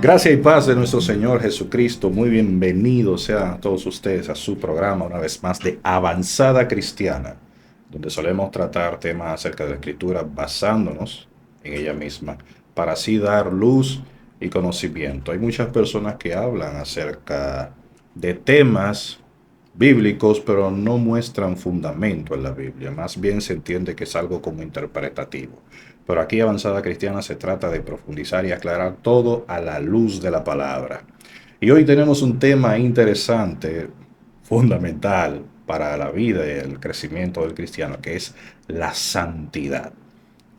Gracia y paz de nuestro Señor Jesucristo. Muy bienvenidos sean todos ustedes a su programa, una vez más, de Avanzada Cristiana, donde solemos tratar temas acerca de la Escritura basándonos en ella misma, para así dar luz y conocimiento. Hay muchas personas que hablan acerca de temas bíblicos, pero no muestran fundamento en la Biblia. Más bien se entiende que es algo como interpretativo. Pero aquí Avanzada Cristiana se trata de profundizar y aclarar todo a la luz de la palabra. Y hoy tenemos un tema interesante, fundamental para la vida y el crecimiento del cristiano, que es la santidad.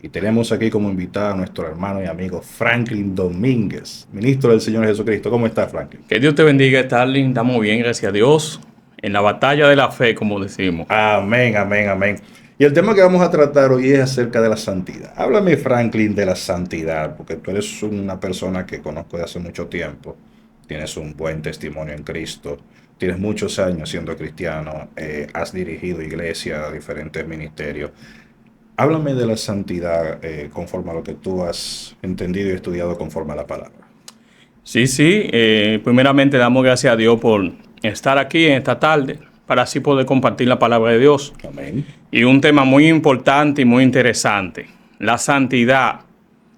Y tenemos aquí como invitada a nuestro hermano y amigo Franklin Domínguez, ministro del Señor Jesucristo. ¿Cómo está, Franklin? Que Dios te bendiga, Starling. Estamos bien, gracias a Dios. En la batalla de la fe, como decimos. Amén, amén, amén. Y el tema que vamos a tratar hoy es acerca de la santidad. Háblame, Franklin, de la santidad, porque tú eres una persona que conozco de hace mucho tiempo. Tienes un buen testimonio en Cristo. Tienes muchos años siendo cristiano. Has dirigido iglesia, diferentes ministerios. Háblame de la santidad conforme a lo que tú has entendido y estudiado conforme a la palabra. Sí. Primeramente damos gracias a Dios por estar aquí en esta tarde, para así poder compartir la palabra de Dios. Amén. Y un tema muy importante y muy interesante, la santidad,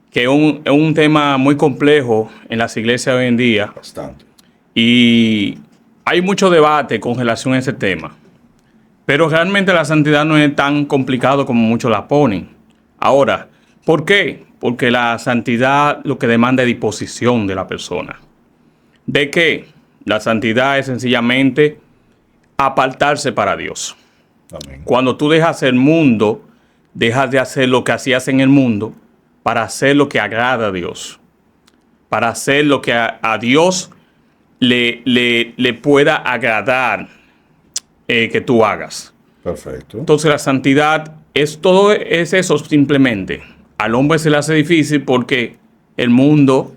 que es un tema muy complejo en las iglesias hoy en día. Bastante. Y hay mucho debate con relación a ese tema. Pero realmente la santidad no es tan complicado como muchos la ponen. Ahora, ¿por qué? Porque la santidad lo que demanda es disposición de la persona. ¿De qué? La santidad es sencillamente apartarse para Dios. Amén. Cuando tú dejas el mundo, dejas de hacer lo que hacías en el mundo para hacer lo que agrada a Dios. Para hacer lo que a Dios le pueda agradar que tú hagas. Perfecto. Entonces la santidad es eso simplemente. Al hombre se le hace difícil porque el mundo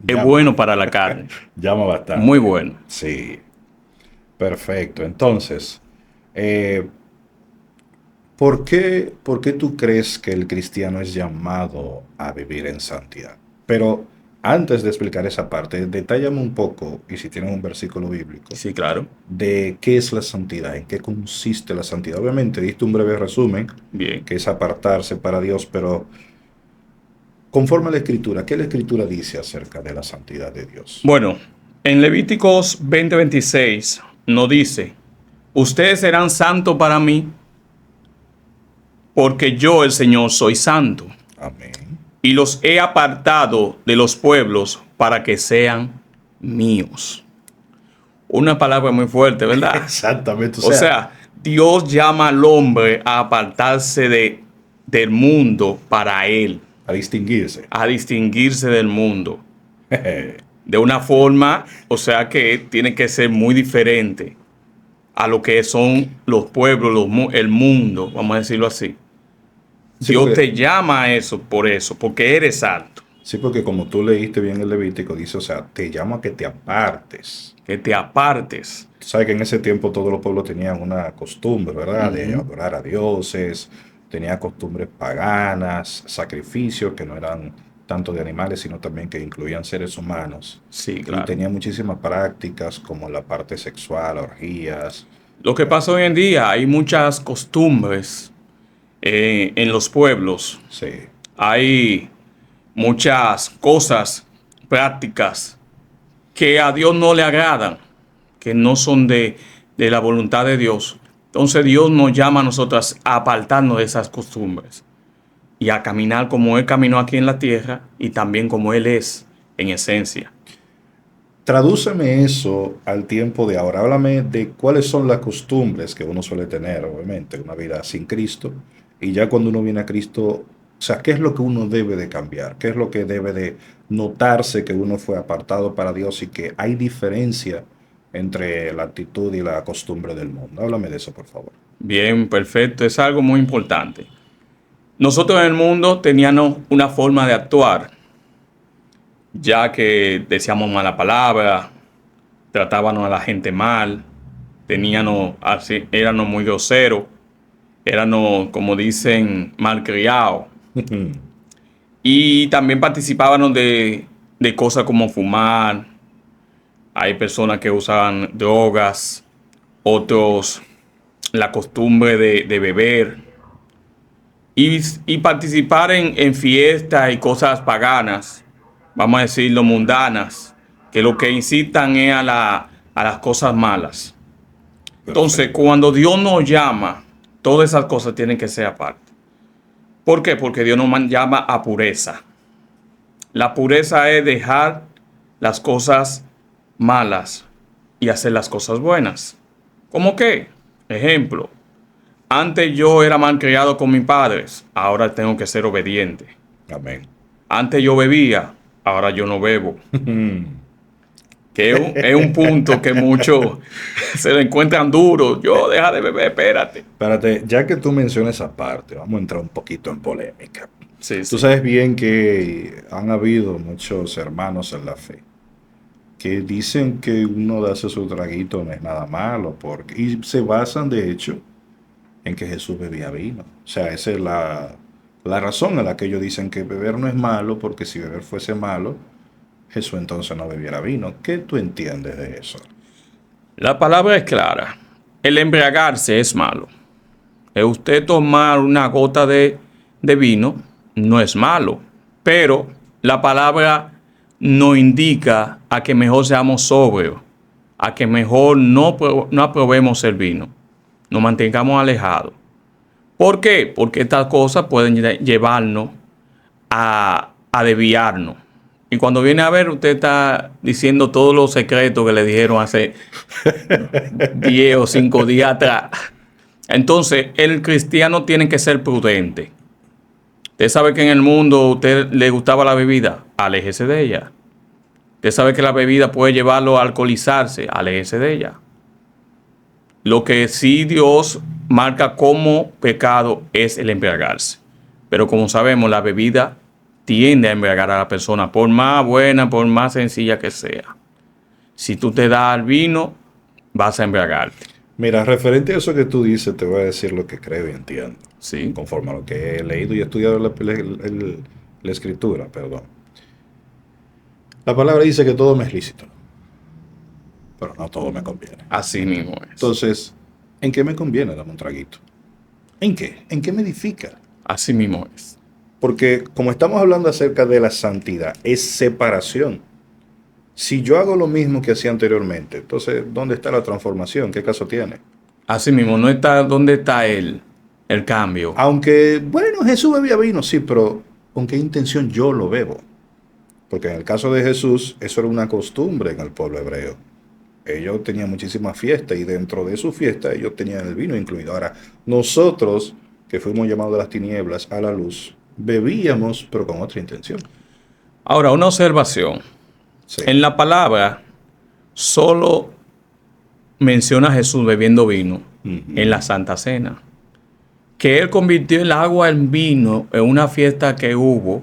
es bueno para la carne. Llama bastante. Muy bueno. Sí. Perfecto. Entonces, ¿por qué tú crees que el cristiano es llamado a vivir en santidad? Pero antes de explicar esa parte, detállame un poco, y si tienes un versículo bíblico, Sí, claro. de qué es la santidad, en qué consiste la santidad. Obviamente, diste un breve resumen, Bien. que es apartarse para Dios, pero conforme a la Escritura, ¿qué la Escritura dice acerca de la santidad de Dios? Bueno, en Levíticos 20:26 nos dice, ustedes serán santos para mí, porque yo, el Señor, soy santo, Amén. y los he apartado de los pueblos para que sean míos. Una palabra muy fuerte, ¿verdad? Exactamente. O sea, Dios llama al hombre a apartarse del mundo para él, a distinguirse. a distinguirse del mundo. De una forma, o sea, que tiene que ser muy diferente a lo que son los pueblos, el mundo, vamos a decirlo así. Sí, Dios porque, te llama a eso, porque eres santo, sí, porque como tú leíste bien el Levítico, dice, o sea, te llama a que te apartes. que te apartes. Tú sabes que en ese tiempo todos los pueblos tenían una costumbre, ¿verdad? De Ujú. adorar a dioses, tenían costumbres paganas, sacrificios que no eran tanto de animales, sino también que incluían seres humanos. Sí, Y claro. tenía muchísimas prácticas como la parte sexual, orgías. Lo que pasa hoy en día, hay muchas costumbres en los pueblos. Sí, Hay muchas cosas, prácticas que a Dios no le agradan, que no son de la voluntad de Dios. Entonces Dios nos llama a nosotros a apartarnos de esas costumbres y a caminar como Él caminó aquí en la tierra y también como Él es en esencia. tradúceme eso al tiempo de ahora. Háblame de cuáles son las costumbres que uno suele tener, obviamente, una vida sin Cristo. Y ya cuando uno viene a Cristo, o sea, ¿qué es lo que uno debe de cambiar? ¿Qué es lo que debe de notarse que uno fue apartado para Dios y que hay diferencia entre la actitud y la costumbre del mundo? Háblame de eso, por favor. Bien, perfecto, es algo muy importante. Nosotros en el mundo teníamos una forma de actuar, ya que decíamos mala palabra, tratábamos a la gente mal, éramos muy groseros, éramos, como dicen, malcriados. Y también participábamos de cosas como fumar, hay personas que usan drogas, otros la costumbre de beber y participar en fiestas y cosas paganas, vamos a decirlo, mundanas, que lo que incitan es a las cosas malas. Entonces, Perfecto. cuando Dios nos llama, todas esas cosas tienen que ser aparte. ¿Por qué? Porque Dios nos llama a pureza. La pureza es dejar las cosas malas y hacer las cosas buenas. ¿Cómo qué? Ejemplo, antes yo era malcriado con mis padres, ahora tengo que ser obediente. Amén. Antes yo bebía, ahora yo no bebo. Que es un punto que muchos se lo encuentran duro. Yo deja de beber, espérate. Espérate, ya que tú mencionas esa parte, vamos a entrar un poquito en polémica. Sí, Tú sí. sabes bien que han habido muchos hermanos en la fe que dicen que uno darse su traguito no es nada malo, porque, y se basan de hecho en que Jesús bebía vino. O sea, esa es la razón en la que ellos dicen que beber no es malo, porque si beber fuese malo, Jesús entonces no bebiera vino. ¿Qué tú entiendes de eso? La palabra es clara. El embriagarse es malo. Usted tomar una gota de vino no es malo, pero la palabra nos indica a que mejor seamos sobrios, a que mejor no aprobemos el vino, nos mantengamos alejados. ¿Por qué? Porque estas cosas pueden llevarnos a desviarnos. Y cuando viene a ver, usted está diciendo todos los secretos que le dijeron hace 10 o 5 días atrás. Entonces, el cristiano tiene que ser prudente. Usted sabe que en el mundo a usted le gustaba la bebida, aléjese de ella. Usted sabe que la bebida puede llevarlo a alcoholizarse, aléjese de ella. Lo que sí Dios marca como pecado es el embriagarse. Pero como sabemos, la bebida tiende a embriagar a la persona, por más buena, por más sencilla que sea. Si tú te das al vino, vas a embriagarte. Mira, referente a eso que tú dices, te voy a decir lo que creo y entiendo, ¿Sí? conforme a lo que he leído y estudiado la escritura, perdón. La palabra dice que todo me es lícito, pero no todo me conviene. Así mismo es. Entonces, ¿en qué me conviene darme un traguito? ¿En qué? ¿En qué me edifica? Así mismo es. Porque como estamos hablando acerca de la santidad, es separación. Si yo hago lo mismo que hacía anteriormente, entonces, ¿dónde está la transformación? ¿Qué caso tiene? Así mismo, no está dónde está el cambio. Aunque, bueno, Jesús bebía vino, sí, pero ¿con qué intención yo lo bebo? Porque en el caso de Jesús, eso era una costumbre en el pueblo hebreo. Ellos tenían muchísimas fiestas y dentro de su fiesta ellos tenían el vino incluido. Ahora, nosotros, que fuimos llamados de las tinieblas a la luz, bebíamos, pero con otra intención. Ahora, una observación. Sí. En la palabra, solo menciona a Jesús bebiendo vino en la Santa Cena. Que Él convirtió el agua en vino en una fiesta que hubo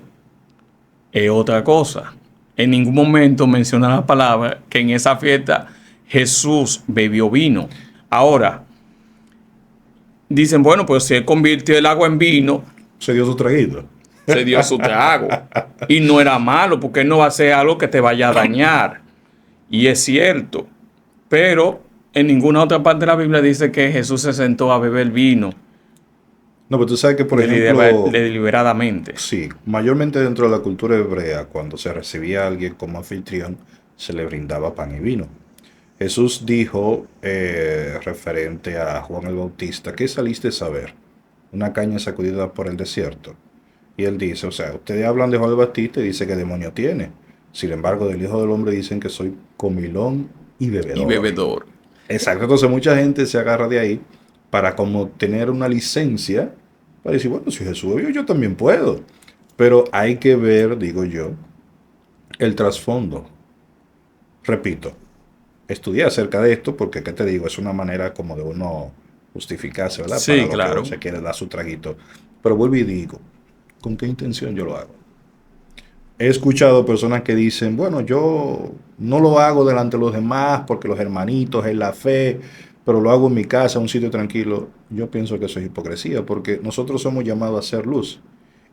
es otra cosa. En ningún momento menciona la palabra que en esa fiesta Jesús bebió vino. Ahora, dicen, bueno, pues si Él convirtió el agua en vino, Se dio su traguito. se dio su trago. Y no era malo, porque Él no va a hacer algo que te vaya a dañar. Y es cierto. Pero en ninguna otra parte de la Biblia dice que Jesús se sentó a beber vino No, pero tú sabes que, por ejemplo, deliberadamente. sí, mayormente dentro de la cultura hebrea, cuando se recibía a alguien como anfitrión, se le brindaba pan y vino. Jesús dijo, referente a Juan el Bautista, ¿qué saliste a ver? Una caña sacudida por el desierto. Y él dice, o sea, ustedes hablan de Juan el Bautista y dice que demonio tiene. Sin embargo, del Hijo del Hombre dicen que soy comilón y bebedor. Y bebedor. Exacto, entonces mucha gente se agarra de ahí para como tener una licencia para decir, bueno, si Jesús bebió, yo también puedo. Pero hay que ver, digo yo, el trasfondo. Repito, estudié acerca de esto porque, ¿qué te digo? Es una manera como de uno justificarse, ¿verdad? Sí, Para lo claro. que se quiere dar su traguito. Pero vuelvo y digo, ¿con qué intención yo lo hago? He escuchado personas que dicen, bueno, yo no lo hago delante de los demás porque los hermanitos en la fe, pero lo hago en mi casa, en un sitio tranquilo. Yo pienso que eso es hipocresía porque nosotros somos llamados a hacer luz.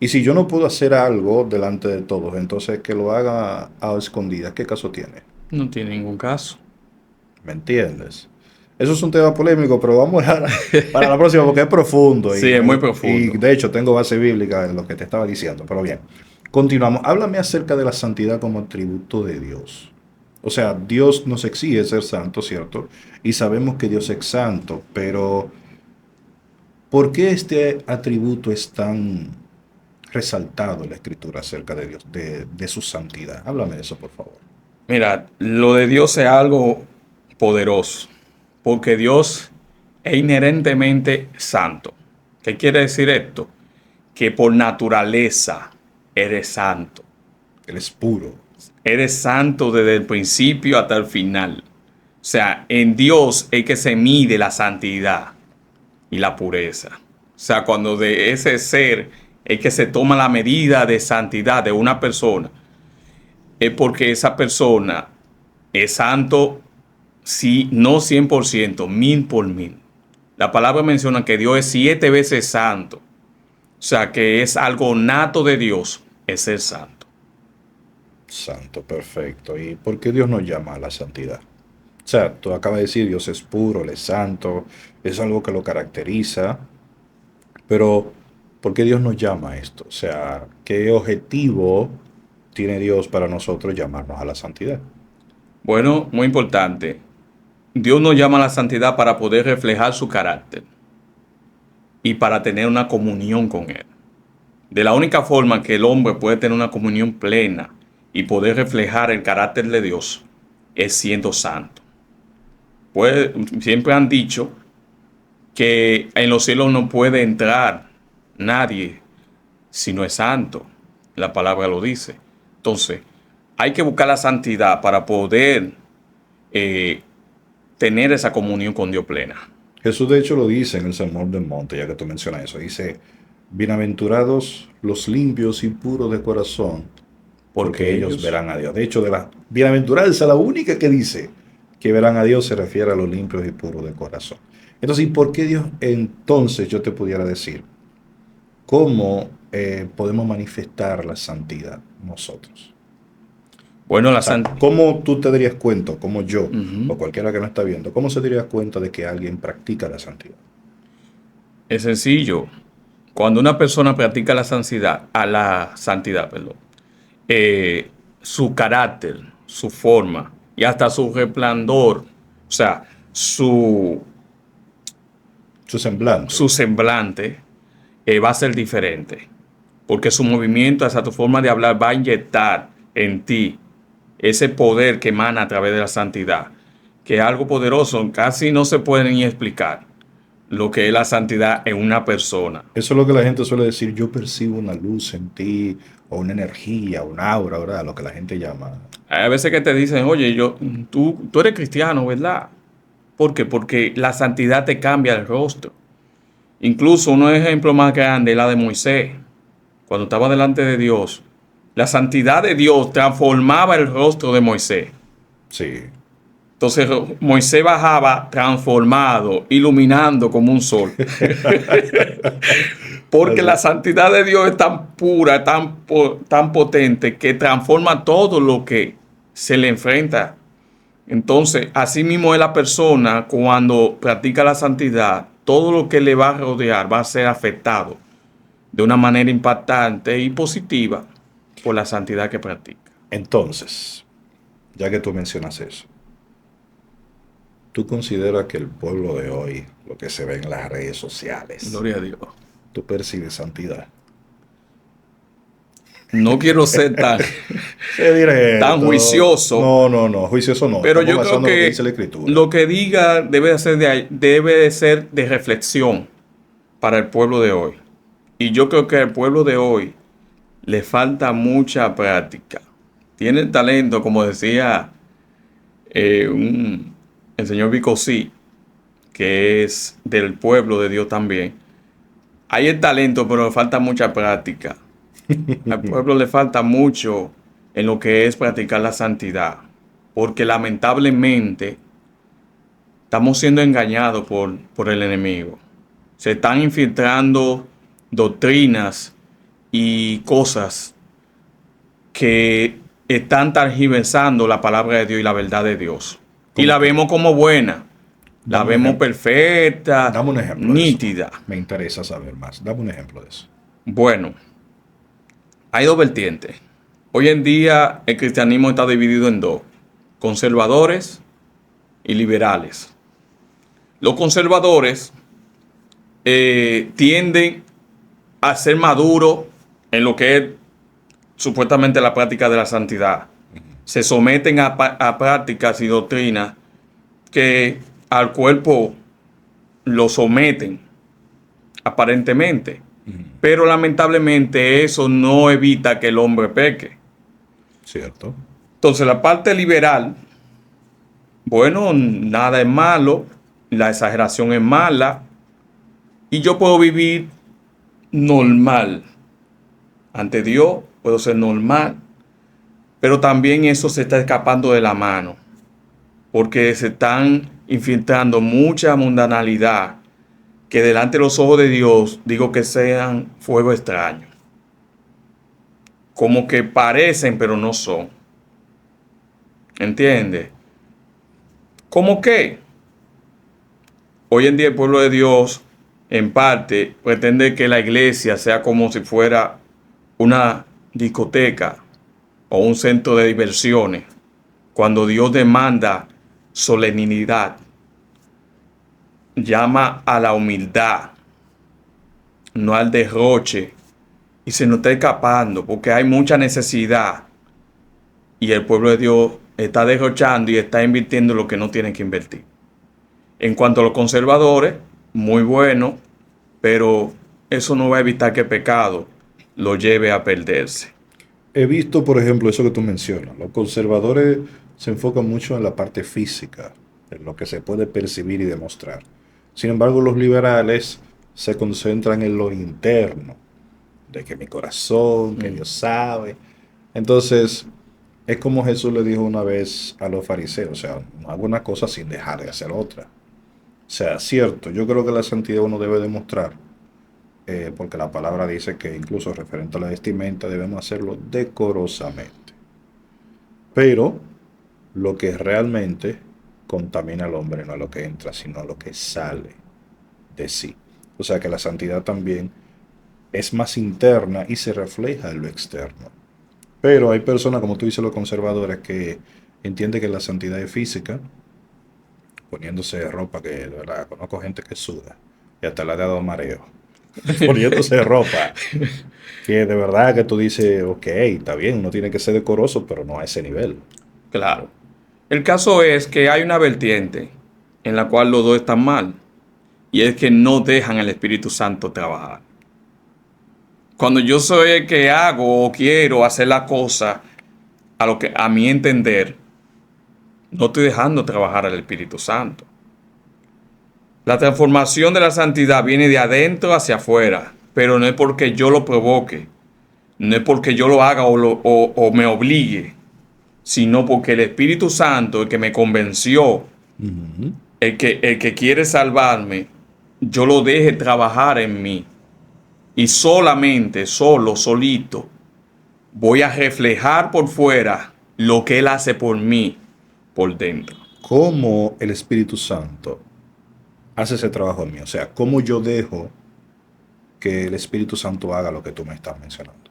Y si yo no puedo hacer algo delante de todos, entonces que lo haga a escondidas, ¿qué caso tiene? No tiene ningún caso. ¿Me entiendes? Eso es un tema polémico, pero vamos a dejar para la próxima porque es profundo Sí, es muy profundo. y de hecho tengo base bíblica en lo que te estaba diciendo. Pero bien, continuamos. Háblame acerca de la santidad como atributo de Dios. O sea, Dios nos exige ser santo, ¿cierto? Y sabemos que Dios es santo, pero ¿por qué este atributo es tan resaltado en la Escritura acerca de Dios, de su santidad? Háblame de eso, por favor. Mira, lo de Dios es algo poderoso, porque Dios es inherentemente santo. ¿Qué quiere decir esto? Que por naturaleza eres santo. Él es puro. Eres santo desde el principio hasta el final. O sea, en Dios es que se mide la santidad y la pureza. O sea, cuando de ese ser es que se toma la medida de santidad de una persona, es porque esa persona es santo, sí, no 100%, 1000 por 1000. La palabra menciona que Dios es 7 veces santo. O sea, que es algo nato de Dios, es ser santo. Santo, perfecto. ¿Y por qué Dios nos llama a la santidad? O sea, tú acabas de decir, Dios es puro, Él es santo, es algo que lo caracteriza, pero ¿por qué Dios nos llama a esto? O sea, ¿qué objetivo tiene Dios para nosotros llamarnos a la santidad? Bueno, muy importante. Dios nos llama a la santidad para poder reflejar su carácter y para tener una comunión con Él. De la única forma que el hombre puede tener una comunión plena y poder reflejar el carácter de Dios es siendo santo. Pues, siempre han dicho que en los cielos no puede entrar nadie si no es santo. La palabra lo dice. Entonces, hay que buscar la santidad para poder eh, tener esa comunión con Dios plena. Jesús de hecho lo dice en el Sermón del Monte, ya que tú mencionas eso. Dice, bienaventurados los limpios y puros de corazón, porque ellos verán a Dios. De hecho, de la bienaventuranza, la única que dice que verán a Dios se refiere a los limpios y puros de corazón. Entonces, ¿y por qué Dios entonces yo te pudiera decir? ¿Cómo podemos manifestar la santidad nosotros? Bueno, O la sea, santidad. ¿cómo tú te darías cuenta, como yo, o cualquiera que no está viendo, cómo se daría cuenta de que alguien practica la santidad? Es sencillo. Cuando una persona practica la santidad, perdón, su carácter, su forma y hasta su resplandor, o sea, Su semblante. su semblante va a ser diferente. Porque su movimiento, hasta tu forma de hablar, va a inyectar en ti ese poder que emana a través de la santidad, que es algo poderoso, casi no se puede ni explicar lo que es la santidad en una persona. Eso es lo que la gente suele decir, yo percibo una luz en ti, o una energía, un aura, ¿verdad? Lo que la gente llama. Hay veces que te dicen, oye, tú eres cristiano, ¿verdad? ¿Por qué? Porque la santidad te cambia el rostro. Incluso un ejemplo más grande es la de Moisés. Cuando estaba delante de Dios, la santidad de Dios transformaba el rostro de Moisés. Sí. Entonces Moisés bajaba transformado, iluminando como un sol. Porque la santidad de Dios es tan pura, tan potente, que transforma todo lo que se le enfrenta. Entonces, así mismo es la persona cuando practica la santidad, todo lo que le va a rodear va a ser afectado de una manera impactante y positiva por la santidad que practica. Entonces, ya que tú mencionas eso, ¿tú consideras que el pueblo de hoy, lo que se ve en las redes sociales, Gloria a Dios. tú percibes santidad? No quiero ser Qué directo. tan juicioso, No, juicioso no. pero Estamos yo creo basando en lo que que dice la Escritura. lo que diga debe de ser de reflexión para el pueblo de hoy. Y yo creo que al pueblo de hoy le falta mucha práctica. Tiene talento, como decía el señor Vicosí, que es del pueblo de Dios también. Hay el talento, pero le falta mucha práctica. Al pueblo le falta mucho en lo que es practicar la santidad, porque lamentablemente estamos siendo engañados por el enemigo. Se están infiltrando doctrinas y cosas que están tergiversando la palabra de Dios y la verdad de Dios. Y la vemos como buena, la vemos perfecta, Dame un ejemplo de nítida. eso. Me interesa saber más. Dame un ejemplo de eso. Bueno, hay dos vertientes. Hoy en día el cristianismo está dividido en dos: conservadores y liberales. Los conservadores tienden a ser maduros en lo que es supuestamente la práctica de la santidad. Se someten a prácticas y doctrinas que al cuerpo lo someten aparentemente, pero lamentablemente eso no evita que el hombre peque. Cierto. Entonces la parte liberal, bueno, nada es malo, la exageración es mala y yo puedo vivir normal ante Dios, puedo ser normal, pero también eso se está escapando de la mano porque se están infiltrando mucha mundanalidad que delante de los ojos de Dios digo que sean fuego extraño, como que parecen pero no son. ¿Entiendes? ¿Cómo qué? Hoy en día el pueblo de Dios, en parte, pretende que la iglesia sea como si fuera una discoteca o un centro de diversiones, cuando Dios demanda solemnidad, llama a la humildad, no al derroche, y se nos está escapando porque hay mucha necesidad y el pueblo de Dios está derrochando y está invirtiendo lo que no tiene que invertir. En cuanto a los conservadores, muy bueno, pero eso no va a evitar que el pecado lo lleve a perderse. He visto, por ejemplo, eso que tú mencionas. Los conservadores se enfocan mucho en la parte física, en lo que se puede percibir y demostrar. Sin embargo, los liberales se concentran en lo interno, de que mi corazón, que Dios sabe. Entonces, es como Jesús le dijo una vez a los fariseos, o sea, no hago una cosa sin dejar de hacer otra. O sea, cierto, yo creo que la santidad uno debe demostrar, porque la palabra dice que incluso referente a la vestimenta debemos hacerlo decorosamente. Pero lo que realmente contamina al hombre no es lo que entra, sino lo que sale de sí. O sea que la santidad también es más interna y se refleja en lo externo. Pero hay personas, como tú dices, los conservadores, que entienden que la santidad es física, poniéndose ropa que, de verdad, conozco gente que suda y hasta le ha dado mareo, poniéndose ropa que de verdad que tú dices, ok, está bien, uno tiene que ser decoroso, pero no a ese nivel. Claro. El caso es que hay una vertiente en la cual los dos están mal, y es que no dejan al Espíritu Santo trabajar. Cuando yo soy el que hago o quiero hacer la cosa a lo que a mi entender, no estoy dejando trabajar al Espíritu Santo. La transformación de la santidad viene de adentro hacia afuera, pero no es porque yo lo provoque, no es porque yo lo haga o me obligue, sino porque el Espíritu Santo, el que me convenció, el que quiere salvarme, yo lo deje trabajar en mí. Y solamente, solito, voy a reflejar por fuera lo que Él hace por mí, por dentro. ¿Cómo el Espíritu Santo hace ese trabajo en mí? O sea, ¿cómo yo dejo que el Espíritu Santo haga lo que tú me estás mencionando?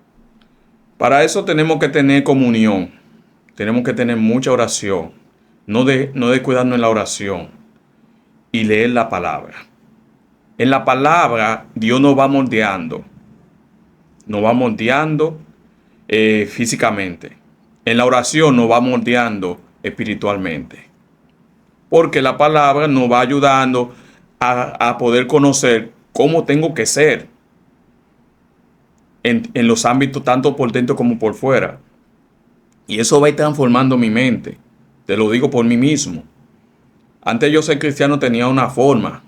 Para eso tenemos que tener comunión, tenemos que tener mucha oración, no descuidarnos en la oración y leer la palabra. En la palabra Dios nos va moldeando físicamente. En la oración nos va moldeando espiritualmente. Porque la palabra nos va ayudando a poder conocer cómo tengo que ser en los ámbitos tanto por dentro como por fuera. Y eso va a ir transformando mi mente. Te lo digo por mí mismo. Antes yo ser cristiano tenía una forma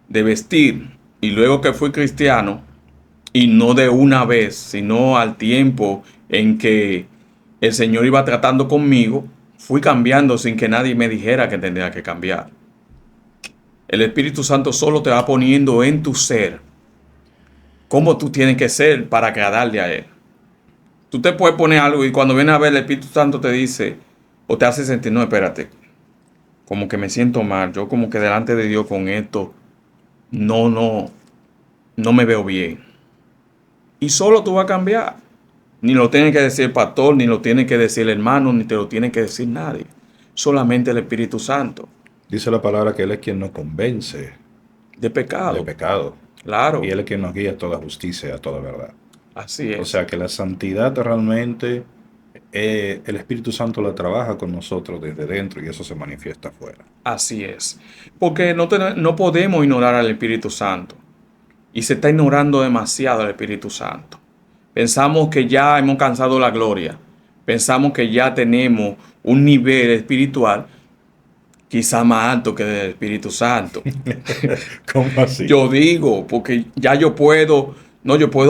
de vestir, y luego que fui cristiano, y no de una vez, sino al tiempo en que el Señor iba tratando conmigo, fui cambiando sin que nadie me dijera que tendría que cambiar. El Espíritu Santo solo te va poniendo en tu ser cómo tú tienes que ser para agradarle a Él. Tú te puedes poner algo y cuando viene a ver el Espíritu Santo te dice o te hace sentir, no, espérate, como que me siento mal, yo como que delante de Dios con esto, no me veo bien. Y solo tú vas a cambiar. Ni lo tiene que decir el pastor, ni lo tiene que decir el hermano, ni te lo tiene que decir nadie. Solamente el Espíritu Santo. Dice la palabra que Él es quien nos convence De de pecado. pecado. Claro. Y Él es quien nos guía a toda justicia y a toda verdad. Así O es. sea que la santidad realmente, el Espíritu Santo la trabaja con nosotros desde dentro y eso se manifiesta afuera. Así es. Porque no podemos ignorar al Espíritu Santo. Y se está ignorando demasiado al Espíritu Santo. Pensamos que ya hemos alcanzado la gloria. Pensamos que ya tenemos un nivel espiritual quizá más alto que el Espíritu Santo. ¿Cómo así? Yo digo, porque ya yo puedo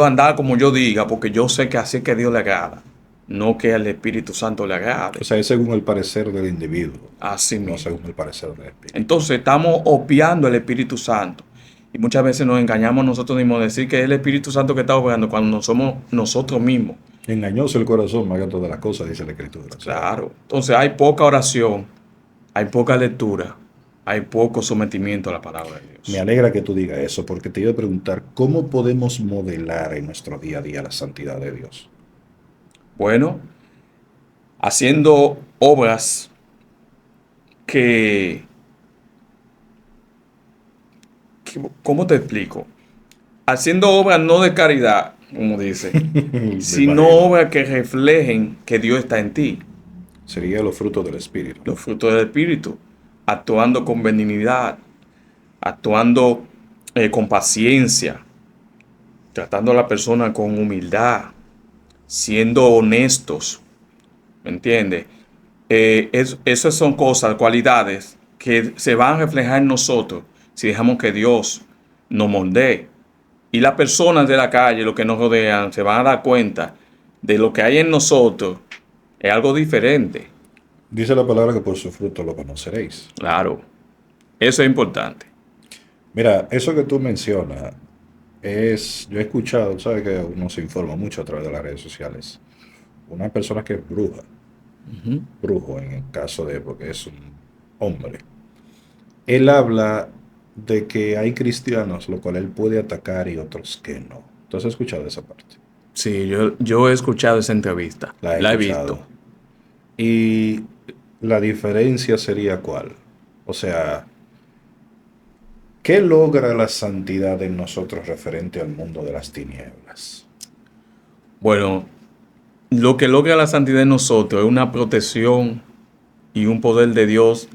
andar como yo diga, porque yo sé que así es que Dios le agrada, no que al Espíritu Santo le agrade. O sea, es según el parecer del individuo, Así no mismo. según el parecer del Espíritu. Entonces estamos obviando el Espíritu Santo. Y muchas veces nos engañamos nosotros mismos de decir que es el Espíritu Santo que está obrando cuando no somos nosotros mismos. Engañoso el corazón más que todas las cosas, dice la Escritura. O sea, Claro. Entonces hay poca oración, hay poca lectura, hay poco sometimiento a la palabra de me Dios. alegra que tú digas eso, porque te iba a preguntar, ¿cómo podemos modelar en nuestro día a día la santidad de Dios? Bueno, haciendo obras que, ¿cómo te explico? Haciendo obras no de caridad, como dice, Me sino imagino. obras que reflejen que Dios está en ti. Sería los frutos del Espíritu. Los frutos del Espíritu, actuando con benignidad, actuando con paciencia, tratando a la persona con humildad, siendo honestos, ¿me entiendes? Esas son cosas, cualidades que se van a reflejar en nosotros si dejamos que Dios nos moldee. Y las personas de la calle, los que nos rodean, se van a dar cuenta de lo que hay en nosotros es algo diferente. Dice la palabra que por su fruto lo conoceréis. Claro, eso es importante. Mira, eso que tú mencionas yo he escuchado, sabes que uno se informa mucho a través de las redes sociales. Una persona que es bruja, Ujú. brujo en el caso de, porque es un hombre. Él habla de que hay cristianos, lo cual él puede atacar y otros que no. ¿Tú has escuchado esa parte? Sí, yo he escuchado esa entrevista, La he la he escuchado. visto. Y la diferencia sería cuál. O sea, ¿qué logra la santidad en nosotros referente al mundo de las tinieblas? Bueno, lo que logra la santidad en nosotros es una protección y un poder de Dios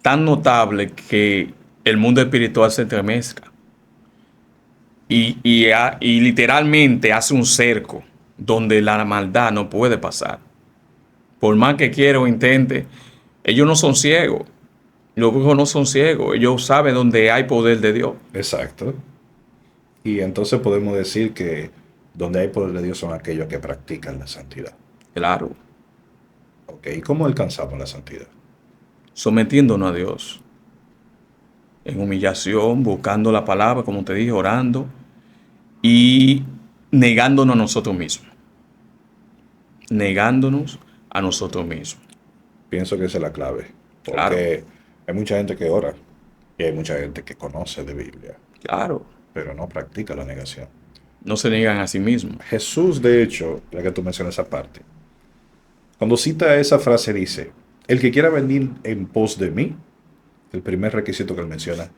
tan notable que el mundo espiritual se estremezca. Y literalmente hace un cerco donde la maldad no puede pasar. Por más que quiera o intente, ellos no son ciegos. Los brujos no son ciegos. Ellos saben dónde hay poder de Dios. Exacto. Y entonces podemos decir que donde hay poder de Dios son aquellos que practican la santidad. Claro, ¿Ok? ¿Y cómo alcanzamos la santidad? sometiéndonos a Dios. En humillación, buscando la palabra, como te dije, orando y negándonos a nosotros mismos. Negándonos a nosotros mismos. Pienso que esa es la clave. Claro, Porque hay mucha gente que ora y hay mucha gente que conoce de Biblia, claro. pero no practica la negación. No se niegan a sí mismos. Jesús, de hecho, ya que tú mencionas esa parte, cuando cita esa frase dice, el que quiera venir en pos de mí, el primer requisito que él menciona,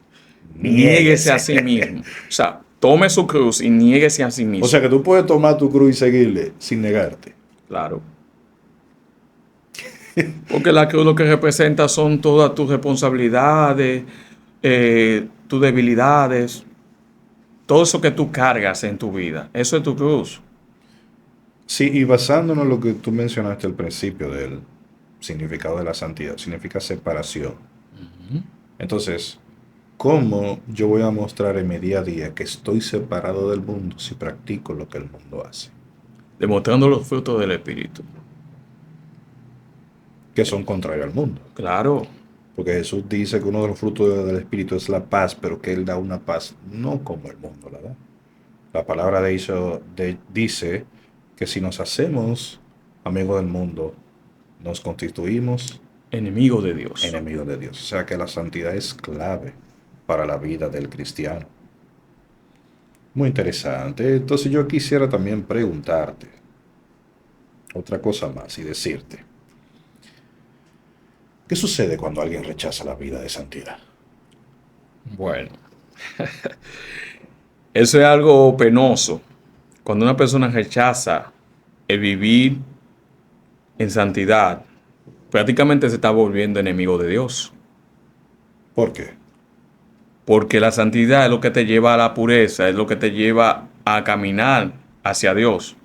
Niéguese a sí mismo. O sea, tome su cruz y niéguese a sí mismo. O sea que tú puedes tomar tu cruz y seguirle sin negarte. Claro. Porque la cruz lo que representa son todas tus responsabilidades, tus debilidades, todo eso que tú cargas en tu vida. Eso es tu cruz. Sí, y basándonos en lo que tú mencionaste al principio del significado de la santidad, significa separación. Entonces, ¿cómo yo voy a mostrar en mi día a día que estoy separado del mundo si practico lo que el mundo hace? Demostrando los frutos del Espíritu. Que son contrarios al mundo. Claro, Porque Jesús dice que uno de los frutos del Espíritu es la paz, pero que Él da una paz no como el mundo la da. La palabra dice que si nos hacemos amigos del mundo, nos constituimos Enemigo de Dios. enemigos de Dios. O sea que la santidad es clave para la vida del cristiano. Muy interesante. Entonces yo quisiera también preguntarte otra cosa más y decirte, ¿qué sucede cuando alguien rechaza la vida de santidad? Bueno, eso es algo penoso. Cuando una persona rechaza el vivir en santidad, prácticamente se está volviendo enemigo de Dios. ¿Por qué? Porque la santidad es lo que te lleva a la pureza, es lo que te lleva a caminar hacia Dios.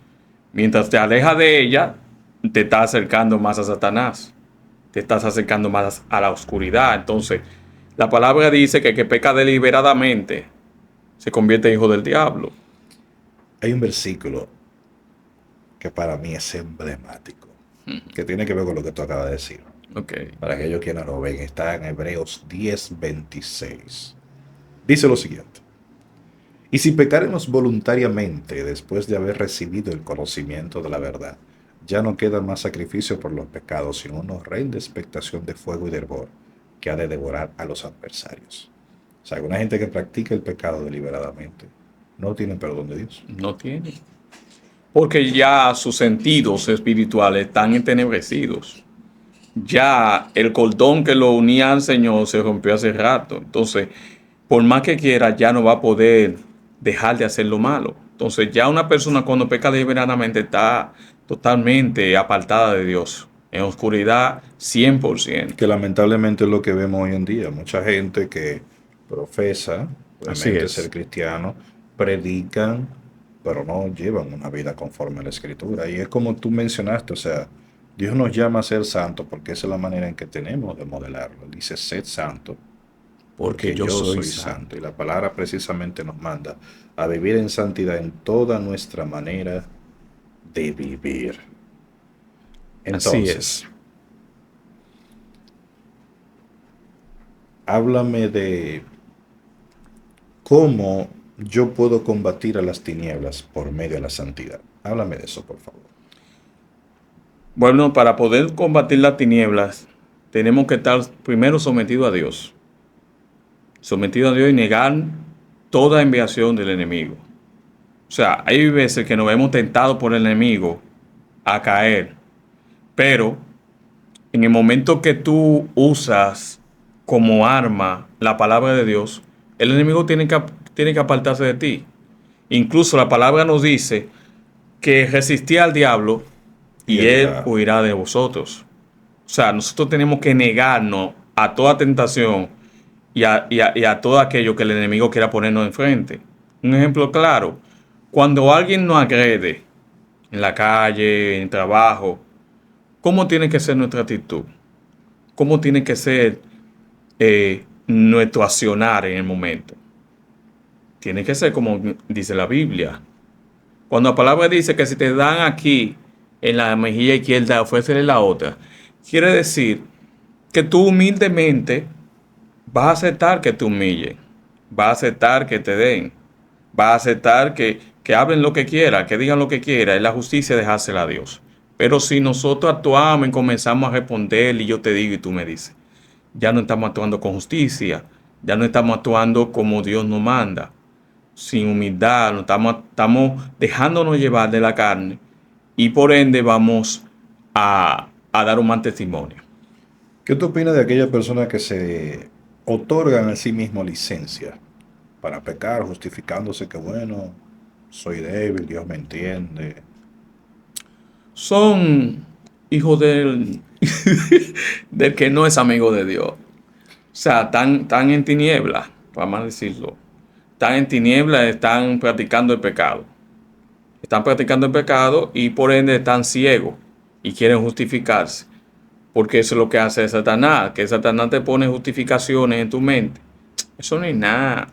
Mientras te alejas de ella, te estás acercando más a Satanás. Te estás acercando más a la oscuridad. Entonces, la palabra dice que el que peca deliberadamente se convierte en hijo del diablo. Hay un versículo que para mí es emblemático, que tiene que ver con lo que tú acabas de decir. Okay. Para aquellos que no lo ven, está en Hebreos 10:26. Dice lo siguiente: y si pecaremos voluntariamente después de haber recibido el conocimiento de la verdad, ya no queda más sacrificio por los pecados, sino una horrenda expectación de fuego y de hervor que ha de devorar a los adversarios. O sea, una gente que practica el pecado deliberadamente no tiene perdón de Dios. No tiene. Porque ya sus sentidos espirituales están entenebrecidos. Ya el cordón que lo unía al Señor se rompió hace rato. Entonces, por más que quiera, ya no va a poder dejar de hacer lo malo. Entonces, ya una persona cuando peca deliberadamente está totalmente apartada de Dios, en oscuridad 100%. Que lamentablemente es lo que vemos hoy en día. Mucha gente que profesa Así realmente es. ser cristiano, predican, pero no llevan una vida conforme a la Escritura. Y es como tú mencionaste, o sea, Dios nos llama a ser santos porque esa es la manera en que tenemos de modelarlo. Él dice, sed santo, porque yo soy santo. Y la palabra precisamente nos manda a vivir en santidad en toda nuestra manera de vivir. Así Entonces, es. háblame de cómo yo puedo combatir a las tinieblas por medio de la santidad. Háblame de eso, por favor. Bueno, para poder combatir las tinieblas, tenemos que estar primero sometidos a Dios. Sometidos a Dios y negar toda enviación del enemigo. O sea, hay veces que nos vemos tentados por el enemigo a caer. Pero en el momento que tú usas como arma la palabra de Dios, el enemigo tiene que apartarse de ti. Incluso la palabra nos dice que resistí al diablo y él huirá de vosotros. O sea, nosotros tenemos que negarnos a toda tentación y a todo aquello que el enemigo quiera ponernos enfrente. Un ejemplo claro, cuando alguien nos agrede en la calle, en el trabajo, ¿cómo tiene que ser nuestra actitud? ¿Cómo tiene que ser nuestro accionar en el momento? Tiene que ser como dice la Biblia. Cuando la palabra dice que si te dan aquí en la mejilla izquierda, ofrécele la otra, quiere decir que tú humildemente vas a aceptar que te humillen, vas a aceptar que te den, vas a aceptar que hablen lo que quieran, que digan lo que quieran, y la justicia dejársela a Dios. Pero si nosotros actuamos y comenzamos a responder y yo te digo y tú me dices, ya no estamos actuando con justicia, ya no estamos actuando como Dios nos manda, sin humildad, no estamos dejándonos llevar de la carne y por ende vamos a dar un mal testimonio. ¿Qué tú opinas de aquellas personas que se otorgan a sí mismo licencia para pecar, justificándose que bueno, soy débil, Dios me entiende? Son hijos del, del que no es amigo de Dios. O sea, están en tinieblas, para más decirlo. Están en tinieblas, están practicando el pecado. Están practicando el pecado y por ende están ciegos y quieren justificarse. Porque eso es lo que hace Satanás, que Satanás te pone justificaciones en tu mente. Eso no es nada.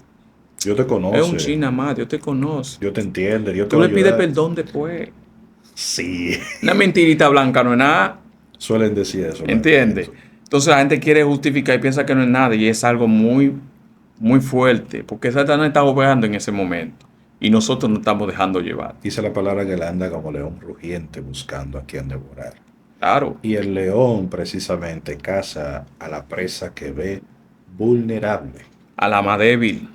Dios te conoce. Es un china más, Dios te conoce. Dios te entiende, Dios te Tú va a le pides ayudar. perdón después. Sí. Una mentirita blanca no es nada. Suelen decir eso. ¿Entiendes? Entonces la gente quiere justificar y piensa que no es nada y es algo muy, muy fuerte porque Satanás está obrando en ese momento. y nosotros nos estamos dejando llevar. Dice la palabra que él anda como león rugiente buscando a quien devorar. Claro, Y el león precisamente caza a la presa que ve vulnerable, a la más débil.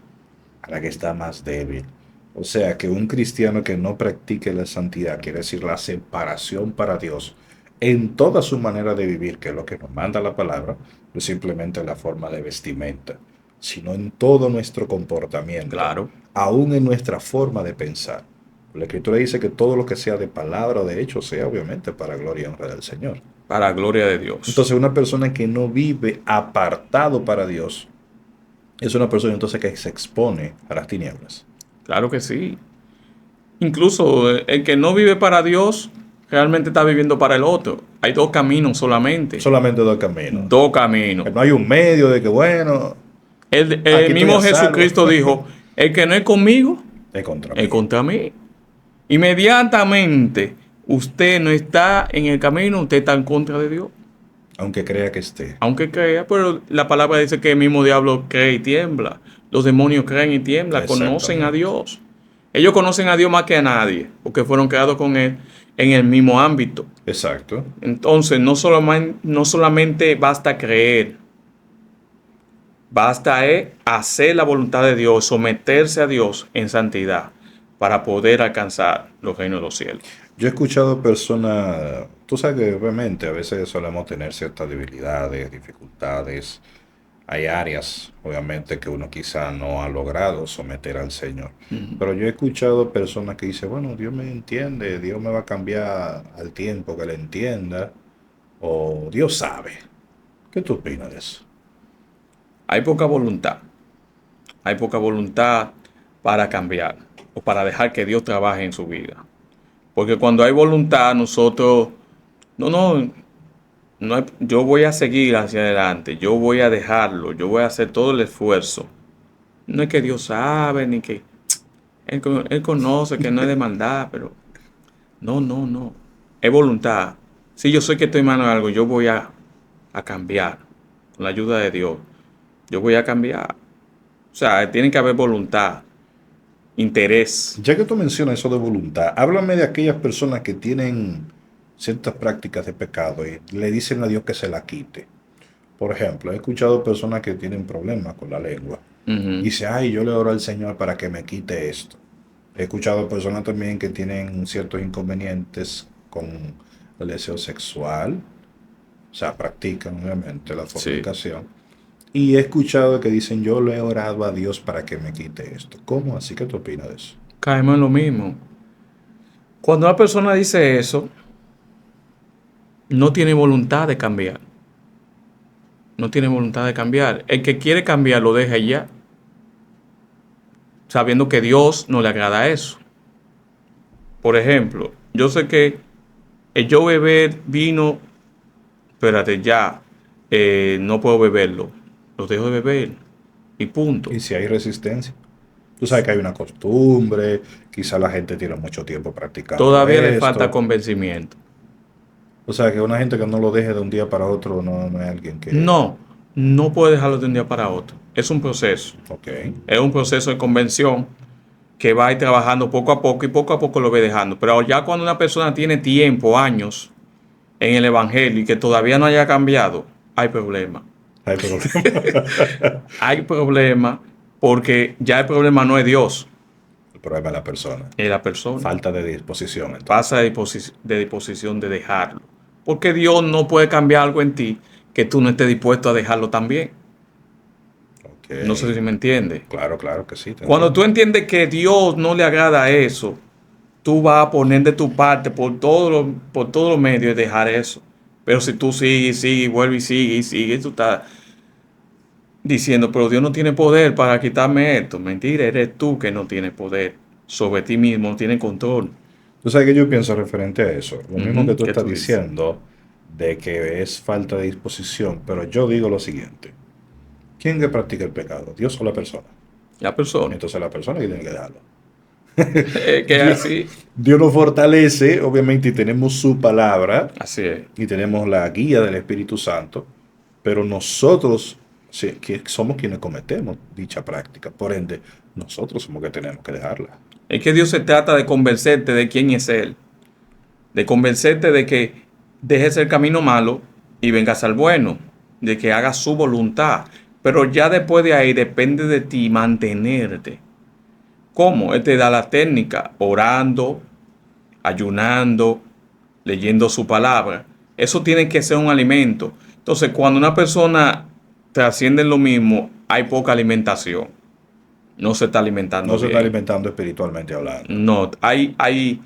a la que está más débil. O sea que un cristiano que no practique la santidad, quiere decir la separación para Dios, en toda su manera de vivir, que es lo que nos manda la palabra, no es simplemente la forma de vestimenta, sino en todo nuestro comportamiento, Claro, aún en nuestra forma de pensar. La Escritura dice que todo lo que sea de palabra o de hecho sea obviamente para gloria y honra del Señor. para gloria de Dios. Entonces una persona que no vive apartado para Dios es una persona entonces que se expone a las tinieblas. Claro que sí. Incluso el que no vive para Dios realmente está viviendo para el otro. Hay dos caminos solamente. Solamente dos caminos. Dos caminos. No hay un medio de que, bueno, El aquí mismo estoy a salvo. Jesucristo dijo, el que no es conmigo, es contra mí. es contra mí. Inmediatamente usted no está en el camino, usted está en contra de Dios. Aunque crea que esté. Aunque crea, pero la palabra dice que el mismo diablo cree y tiembla. Los demonios creen y tiemblan, conocen a Dios. Ellos conocen a Dios más que a nadie, porque fueron creados con Él en el mismo ámbito. Exacto. Entonces, no solamente basta creer, basta hacer la voluntad de Dios, someterse a Dios en santidad para poder alcanzar los reinos de los cielos. Yo he escuchado personas, tú sabes que obviamente a veces solemos tener ciertas debilidades, dificultades. Hay áreas, obviamente, que uno quizá no ha logrado someter al Señor. Pero yo he escuchado personas que dicen, bueno, Dios me entiende, Dios me va a cambiar al tiempo que le entienda, o Dios sabe. ¿Qué tú opinas de eso? Hay poca voluntad. Hay poca voluntad para cambiar o para dejar que Dios trabaje en su vida. Porque cuando hay voluntad, nosotros, yo voy a seguir hacia adelante, yo voy a dejarlo, yo voy a hacer todo el esfuerzo. No es que Dios sabe, ni que Él conoce que no es de maldad, pero no. Es voluntad. Si yo sé que estoy mal en algo, yo voy a cambiar. Con la ayuda de Dios, yo voy a cambiar. O sea, tiene que haber voluntad, interés. Ya que tú mencionas eso de voluntad, háblame de aquellas personas que tienen ciertas prácticas de pecado y le dicen a Dios que se la quite. Por ejemplo, he escuchado personas que tienen problemas con la lengua. Ujú. Dice, ay, yo le oro al Señor para que me quite esto. He escuchado personas también que tienen ciertos inconvenientes con el deseo sexual. O sea, practican obviamente la Sí. fornicación. Y he escuchado que dicen, yo le he orado a Dios para que me quite esto. ¿Cómo así? ¿Qué tú opinas de eso? Caemos en lo mismo. Cuando una persona dice eso, no tiene voluntad de cambiar. No tiene voluntad de cambiar. El que quiere cambiar lo deja ya, sabiendo que Dios no le agrada eso. Por ejemplo, yo sé que el yo beber vino, espérate, ya, no puedo beberlo. Lo dejo de beber y punto. Y si hay resistencia. Tú sabes que hay una costumbre, quizá la gente tiene mucho tiempo practicando Todavía le esto. falta convencimiento. O sea, que una gente que no lo deje de un día para otro no es alguien que... No puede dejarlo de un día para otro. Es un proceso. Ok. Es un proceso de convención que va a ir trabajando poco a poco y poco a poco lo ve dejando. Pero ya cuando una persona tiene tiempo, años en el evangelio y que todavía no haya cambiado, hay problema. Hay problema. Hay problema porque ya el problema no es Dios, El problema es la persona. es la persona. Falta de disposición. Entonces. Pasa de disposición de dejarlo. Porque Dios no puede cambiar algo en ti que tú no estés dispuesto a dejarlo también. Okay. No sé si me entiendes. Claro que sí. Cuando tú entiendes que Dios no le agrada eso, tú vas a poner de tu parte por todos los medios de dejar eso. Pero si tú sigues, vuelves y sigues, tú estás diciendo, pero Dios no tiene poder para quitarme esto. Mentira, eres tú que no tienes poder sobre ti mismo, no tienes control. Tú sabes que yo pienso referente a eso. Lo mismo que tú ¿Qué estás tú dices? diciendo de que es falta de disposición. Pero yo digo lo siguiente. ¿Quién que practica el pecado? ¿Dios o la persona? La persona. Entonces la persona que tiene que dejarlo. Que es así. Dios nos fortalece, obviamente, y tenemos su palabra. Así es. Y tenemos la guía del Espíritu Santo. Pero nosotros que somos quienes cometemos dicha práctica. Por ende, nosotros somos que tenemos que dejarla. Es que Dios se trata de convencerte de quién es Él. De convencerte de que dejes el camino malo y vengas al bueno. De que hagas su voluntad. Pero ya después de ahí depende de ti mantenerte. ¿Cómo? Él te da la técnica, orando, ayunando, leyendo su palabra. Eso tiene que ser un alimento. Entonces, cuando una persona trasciende en lo mismo, hay poca alimentación. No se está alimentando No se bien. está alimentando espiritualmente hablando. No, hay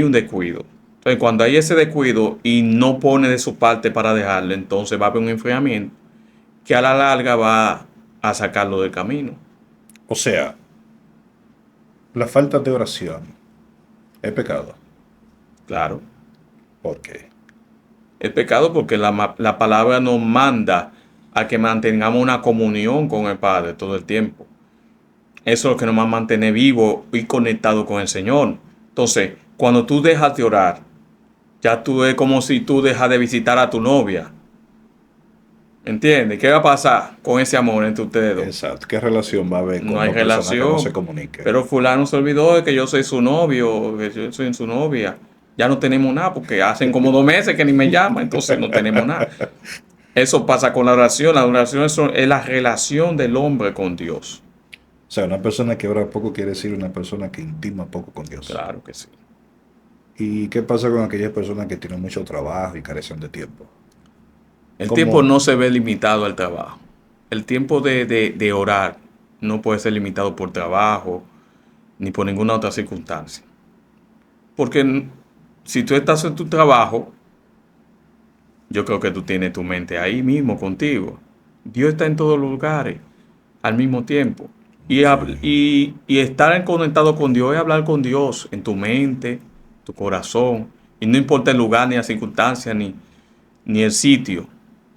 un descuido. Entonces, cuando hay ese descuido y no pone de su parte para dejarlo, entonces va a haber un enfriamiento que a la larga va a sacarlo del camino. O sea, la falta de oración es pecado. Claro. ¿Por qué? Es pecado porque la palabra nos manda a que mantengamos una comunión con el Padre todo el tiempo. Eso es lo que nos va a mantener vivo y conectado con el Señor. Entonces, cuando tú dejas de orar, ya tú es como si tú dejas de visitar a tu novia. ¿Entiendes? ¿Qué va a pasar con ese amor entre ustedes dos? Exacto. ¿Qué relación va a haber con No hay una persona que no relación. se comunique? Pero fulano se olvidó de que yo soy su novio, que yo soy su novia. Ya no tenemos nada porque hacen como 2 meses que ni me llama, entonces no tenemos nada. Eso pasa con la oración. La oración es la relación del hombre con Dios. O sea, una persona que ora poco quiere decir una persona que intima poco con Dios. Claro que sí. ¿Y qué pasa con aquellas personas que tienen mucho trabajo y carecen de tiempo? El ¿Cómo? tiempo no se ve limitado al trabajo. El tiempo de orar no puede ser limitado por trabajo ni por ninguna otra circunstancia. Porque si tú estás en tu trabajo, yo creo que tú tienes tu mente ahí mismo contigo. Dios está en todos los lugares al mismo tiempo. Y estar conectado con Dios es hablar con Dios en tu mente, tu corazón. Y no importa el lugar, ni la circunstancia, ni el sitio.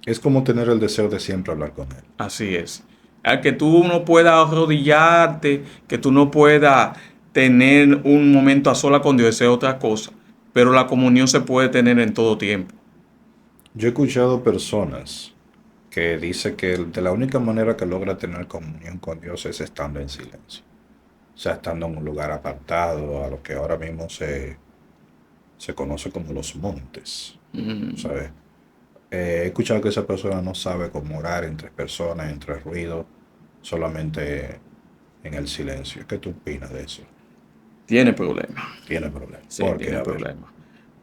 Es como tener el deseo de siempre hablar con Él. Así es. Al que tú no puedas arrodillarte, que tú no puedas tener un momento a sola con Dios, esa es otra cosa. Pero la comunión se puede tener en todo tiempo. Yo he escuchado personas que dicen que de la única manera que logra tener comunión con Dios es estando en silencio. O sea, estando en un lugar apartado, a lo que ahora mismo se conoce como los montes. ¿Sabes? He escuchado que esa persona no sabe cómo orar entre personas, entre ruido, solamente en el silencio. ¿Qué tú opinas de eso? Tiene problemas. Tiene problemas. Sí, ¿Por qué? tiene A ver. problemas.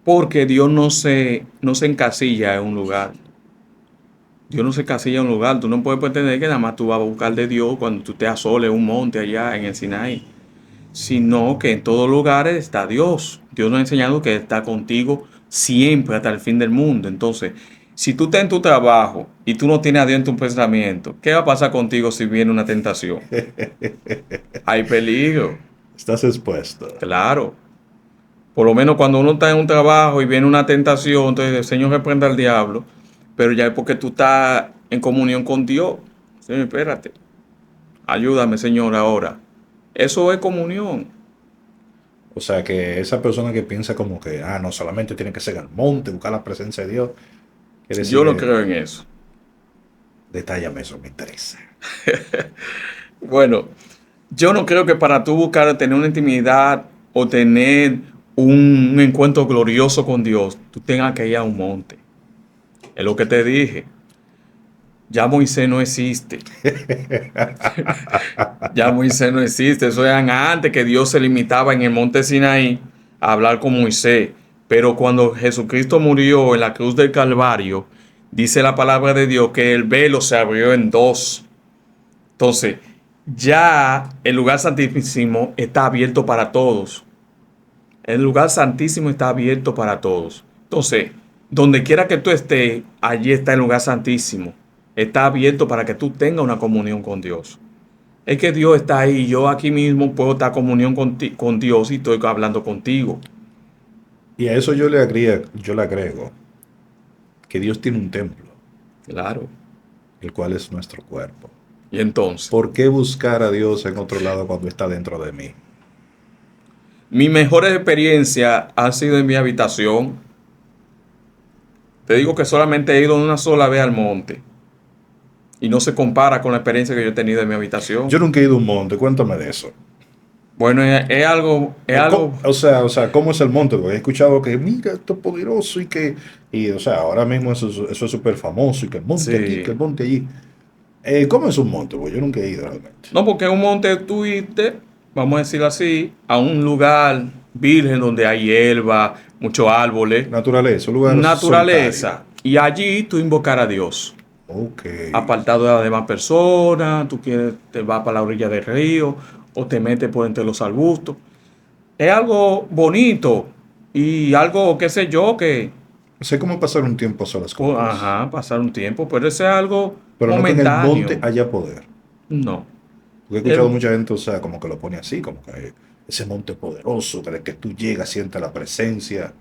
Porque Dios no se encasilla en un lugar. Dios no se encasilla en un lugar. Tú no puedes pretender que nada más tú vas a buscar de Dios cuando tú te asoles en un monte allá en el Sinaí. Sino que en todos lugares está Dios. Dios nos ha enseñado que está contigo siempre hasta el fin del mundo. Entonces, si tú estás en tu trabajo y tú no tienes a Dios en tu pensamiento, ¿qué va a pasar contigo si viene una tentación? Hay peligro, Estás expuesto. claro. Por lo menos cuando uno está en un trabajo y viene una tentación, entonces el Señor reprenda al diablo, pero ya es porque tú estás en comunión con Dios. Señor, espérate, ayúdame, Señor, ahora. Eso es comunión. O sea, que esa persona que piensa como que, no, solamente tiene que ser en el monte, buscar la presencia de Dios, quiere decir Yo no que- creo en eso. Detállame eso, me interesa. Bueno, yo no creo que para tú buscar tener una intimidad o tener un encuentro glorioso con Dios, tú tengas que ir a un monte. Es lo que te dije. Ya Moisés no existe. Ya Moisés no existe. Eso era antes que Dios se limitaba en el monte Sinaí a hablar con Moisés. Pero cuando Jesucristo murió en la cruz del Calvario, dice la palabra de Dios que el velo se abrió en dos. Entonces, ya el lugar santísimo está abierto para todos. El lugar santísimo está abierto para todos. Entonces, donde quiera que tú estés, allí está el lugar santísimo. Está abierto para que tú tengas una comunión con Dios. Es que Dios está ahí. Yo aquí mismo puedo estar en comunión con Dios y estoy hablando contigo. Y a eso yo le agrego que Dios tiene un templo, Claro. el cual es nuestro cuerpo. Y entonces, ¿Por qué buscar a Dios en otro lado cuando está dentro de mí? mi mejor experiencia ha sido en mi habitación. Te digo que solamente he ido una sola vez al monte. Y no se compara con la experiencia que yo he tenido en mi habitación. Yo nunca he ido a un monte, cuéntame de eso. Bueno, O sea, ¿cómo es el monte? Porque he escuchado que, mira, esto es poderoso o sea, ahora mismo eso es súper famoso y que el monte aquí, que sí. el monte allí. ¿Cómo es un monte? Porque yo nunca he ido realmente. No, porque es un monte tú irte, vamos a decirlo así, a un lugar virgen donde hay hierba, muchos árboles, Naturaleza, un lugar solitario. naturaleza. Y allí tú invocar a Dios. Ok. Apartado de las demás personas, tú quieres, te vas para la orilla del río o te metes por entre los arbustos. Es algo bonito y algo, qué sé yo, que, Sé cómo pasar un tiempo a solas con Dios. ajá, pasar un tiempo, pero ese es algo Pero no que en el monte momentáneo. haya poder. No. Porque he escuchado El- mucha gente, o sea, como que lo pone así, como que ese monte poderoso, que de que tú llegas, sientes la presencia.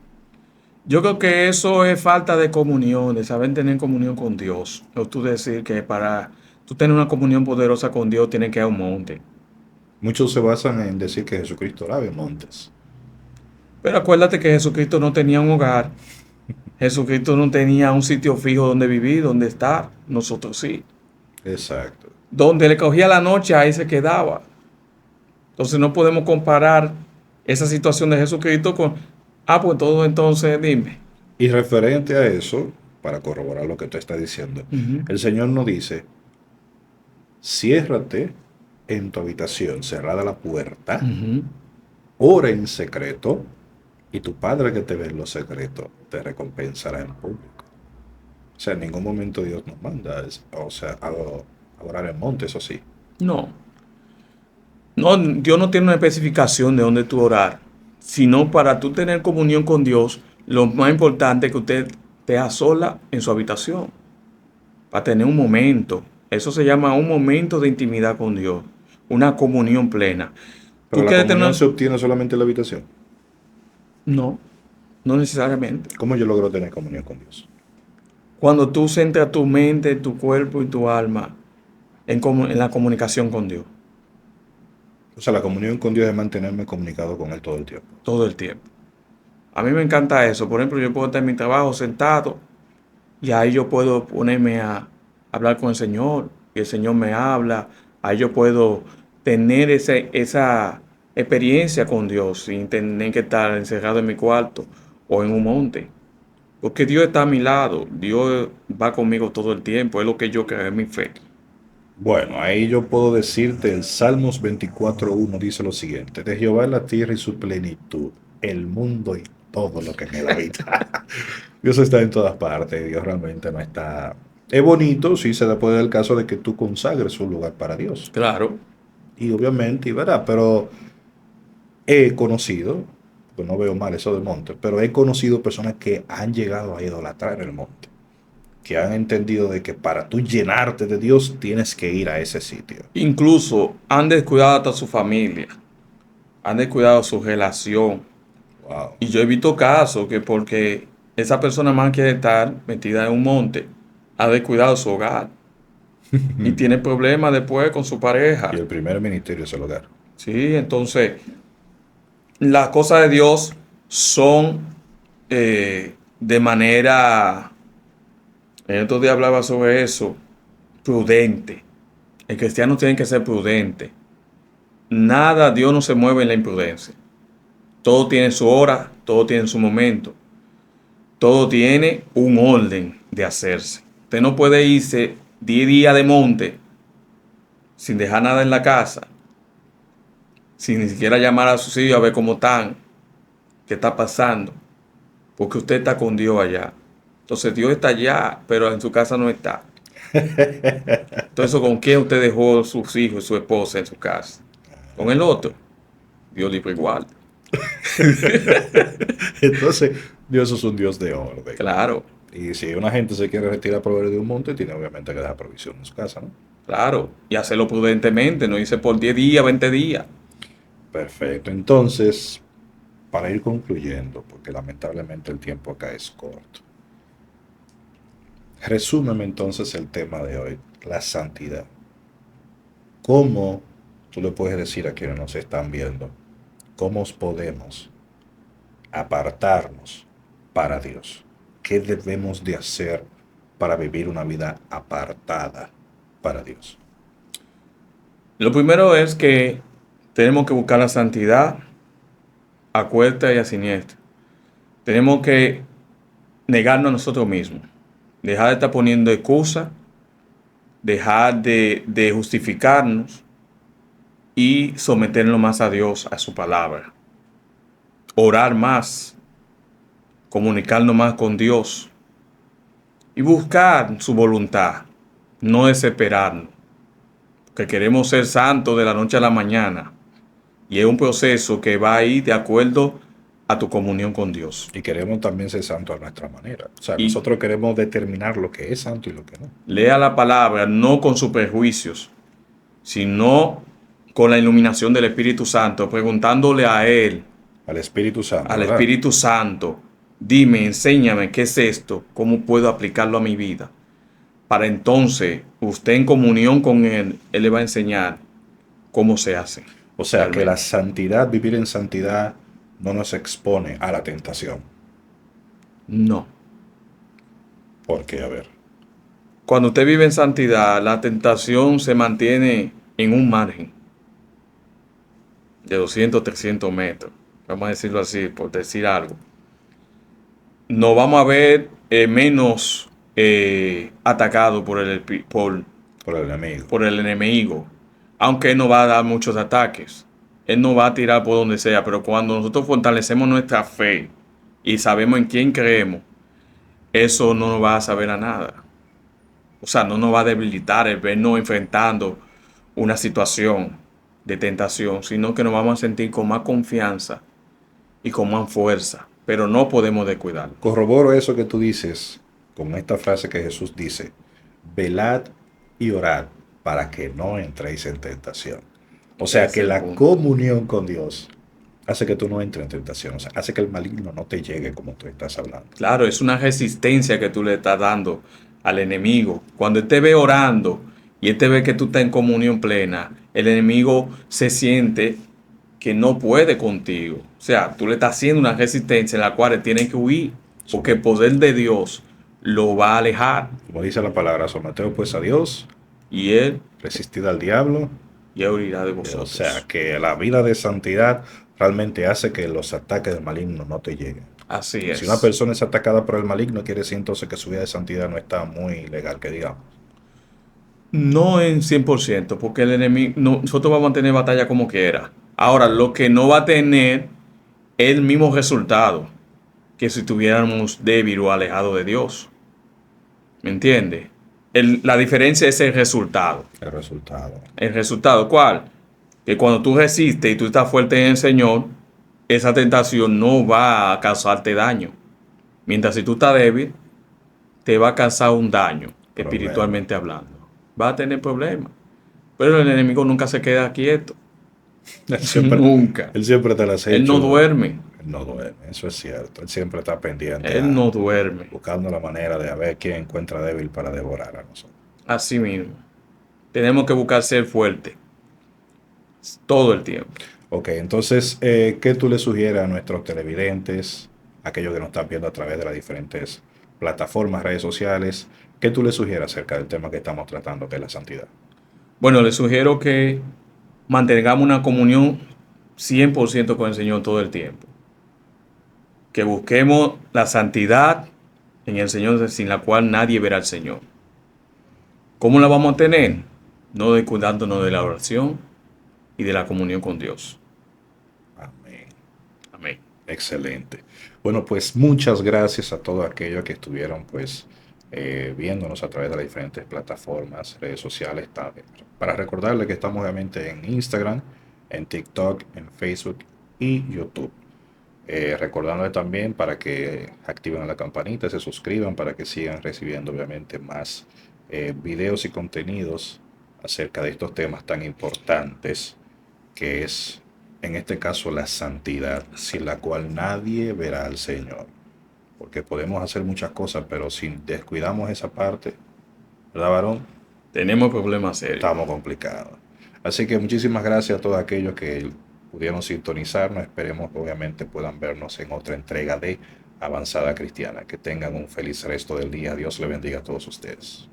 Yo creo que eso es falta de comunión, de saber tener comunión con Dios. O tú decir que para tú tener una comunión poderosa con Dios tienes que ir a un monte. Muchos se basan en decir que Jesucristo oraba en montes. Pero acuérdate que Jesucristo no tenía un hogar. Jesucristo no tenía un sitio fijo donde vivir, donde estar. Nosotros sí. Exacto. Donde le cogía la noche, ahí se quedaba. Entonces no podemos comparar esa situación de Jesucristo con, pues todo entonces dime. Y referente a eso, para corroborar lo que tú estás diciendo, Ujú, el Señor nos dice, ciérrate en tu habitación, cerrada la puerta, ujú. ora en secreto, y tu Padre que te ve en lo secreto te recompensará en público. O sea, en ningún momento Dios nos manda, o sea, a orar en monte, eso sí. No. No, Dios no tiene una especificación de dónde tú orar, sino para tú tener comunión con Dios, lo más importante es que usted esté a sola en su habitación, para tener un momento. Eso se llama un momento de intimidad con Dios, una comunión plena. Pero ¿Tú la quieres comunión tener? se obtiene solamente en la habitación. No, no necesariamente. ¿Cómo yo logro tener comunión con Dios? Cuando tú centras tu mente, tu cuerpo y tu alma en la comunicación con Dios, O sea, la comunión con Dios es mantenerme comunicado con Él todo el tiempo. todo el tiempo. A mí me encanta eso. Por ejemplo, yo puedo estar en mi trabajo sentado y ahí yo puedo ponerme a hablar con el Señor y el Señor me habla. Ahí yo puedo tener esa experiencia con Dios sin tener que estar encerrado en mi cuarto o en un monte. Porque Dios está a mi lado. Dios va conmigo todo el tiempo. Es lo que yo creo, es mi fe. Bueno, ahí yo puedo decirte, el Salmos 24:1 dice lo siguiente, de Jehová es la tierra y su plenitud, el mundo y todo lo que en él habita. Dios está en todas partes, Dios realmente no está. Es bonito, sí se puede dar el caso de que tú consagres un lugar para Dios. Claro. Y obviamente, y verá, pero he conocido, pues no veo mal eso del monte, pero he conocido personas que han llegado a idolatrar el monte, que han entendido de que para tú llenarte de Dios tienes que ir a ese sitio. Incluso han descuidado hasta su familia. Han descuidado su relación. Wow. Y yo he visto casos que porque esa persona más quiere estar metida en un monte, ha descuidado su hogar y tiene problemas después con su Y pareja. el primer ministerio es el hogar. Sí, entonces las cosas de Dios son de manera, en estos días hablaba sobre eso, prudente. El cristiano tiene que ser prudente. Nada, Dios no se mueve en la imprudencia. Todo tiene su hora, todo tiene su momento. Todo tiene un orden de hacerse. Usted no puede irse 10 días de monte sin dejar nada en la casa, sin ni siquiera llamar a sus hijos a ver cómo están, qué está pasando, porque usted está con Dios allá. Entonces Dios está allá, pero en su casa no está. Entonces, ¿con quién usted dejó sus hijos y su esposa en su casa? ¿Con el otro? Dios libre igual. Entonces, Dios es un Dios de orden. Claro, Y si una gente se quiere retirar a proveer de un monte, tiene obviamente que dejar provisión en su casa, ¿no? claro. Y hacerlo prudentemente, no irse por 10 días, 20 días. Perfecto. Entonces, para ir concluyendo, porque lamentablemente el tiempo acá es corto, resúmeme entonces el tema de hoy, la santidad. ¿Cómo tú le puedes decir a quienes nos están viendo cómo podemos apartarnos para Dios? ¿Qué debemos de hacer para vivir una vida apartada para Dios? Lo primero es que Tenemos que buscar la santidad a cuesta y a siniestra. Tenemos que negarnos a nosotros mismos. Dejar de estar poniendo excusas, dejar de justificarnos y someternos más a Dios, a su palabra. Orar más, comunicarnos más con Dios y buscar su voluntad, no desesperarnos, porque queremos ser santos de la noche a la mañana y es un proceso que va a ir de acuerdo a tu comunión con Dios. Y queremos también ser santos a nuestra manera. O sea, Y nosotros queremos determinar lo que es santo y lo que no. lea la palabra no con sus prejuicios, sino con la iluminación del Espíritu Santo, preguntándole a Él, Al Espíritu Santo, al ¿verdad? Espíritu Santo, dime, enséñame qué es esto, cómo puedo aplicarlo a mi vida. Para entonces, usted en comunión con Él le va a enseñar cómo se hace. O sea, que la realmente. santidad, vivir en santidad, no nos expone a la tentación. No. Porque, a ver, Cuando usted vive en santidad, la tentación se mantiene en un margen de 200, 300 metros. Vamos a decirlo así, por decir algo. No vamos a ver menos atacado por el enemigo. por el enemigo, aunque él no va a dar muchos ataques. Él no va a tirar por donde sea, pero cuando nosotros fortalecemos nuestra fe y sabemos en quién creemos, eso no nos va a saber a nada. O sea, no nos va a debilitar el vernos enfrentando una situación de tentación, sino que nos vamos a sentir con más confianza y con más fuerza, pero no podemos descuidarlo. Corroboro eso que tú dices con esta frase que Jesús dice: velad y orad para que no entréis en tentación. O sea, Ese que es el la punto. comunión con Dios hace que tú no entres en tentación. O sea, hace que el maligno no te llegue como tú estás hablando. Claro, es una resistencia que tú le estás dando al enemigo. Cuando él te ve orando y él te ve que tú estás en comunión plena, el enemigo se siente que no puede contigo. O sea, tú le estás haciendo una resistencia en la cual él tiene que huir, porque el poder de Dios lo va a alejar. Como dice la palabra, someteos pues a Dios, Y él resistid al diablo. ya huirá de O vosotros. sea, que la vida de santidad realmente hace que los ataques del maligno no te lleguen. Así es. Si una persona es atacada por el maligno, quiere decir entonces que su vida de santidad no está muy legal, que digamos. No en 100%, porque el enemigo, nosotros vamos a tener batalla como quiera. Ahora, lo que no va a tener es el mismo resultado que si estuviéramos débil o alejados de Dios. ¿Me entiendes? La diferencia es el resultado. El resultado. ¿El resultado cuál? Que cuando tú resistes y tú estás fuerte en el Señor, esa tentación no va a causarte daño. Mientras si tú estás débil, te va a causar un daño, Problema. espiritualmente hablando. Va a tener problemas. Pero el enemigo nunca se queda quieto. Él siempre, Nunca. Él siempre te las ha Él no hecho. duerme. Él no duerme, eso es cierto. Él siempre está pendiente, Él no duerme. buscando la manera de a ver quién encuentra débil para devorar a nosotros. Así mismo. Tenemos que buscar ser fuertes. Todo el tiempo. Ok, entonces, ¿qué tú le sugieres a nuestros televidentes, aquellos que nos están viendo a través de las diferentes plataformas, redes sociales? ¿Qué tú le sugieres acerca del tema que estamos tratando, que es la santidad? Bueno, les sugiero que mantengamos una comunión 100% con el Señor todo el tiempo. Que busquemos la santidad en el Señor, sin la cual nadie verá al Señor. ¿Cómo la vamos a tener? No descuidándonos de la oración y de la comunión con Dios. Amén. Amén. Excelente. Bueno, pues muchas gracias a todos aquellos que estuvieron pues viéndonos a través de las diferentes plataformas, redes sociales. Para recordarles que estamos obviamente en Instagram, en TikTok, en Facebook y YouTube. Recordándoles también para que activen la campanita, se suscriban para que sigan recibiendo obviamente más videos y contenidos acerca de estos temas tan importantes que es en este caso la santidad, sin la cual nadie verá al Señor. Porque podemos hacer muchas cosas, pero si descuidamos esa parte, ¿verdad, varón? Tenemos problemas serios. Estamos complicados. Así que muchísimas gracias a todos aquellos que pudieron sintonizarnos. Esperemos que obviamente puedan vernos en otra entrega de Avanzada Cristiana. Que tengan un feliz resto del día. Dios le bendiga a todos ustedes.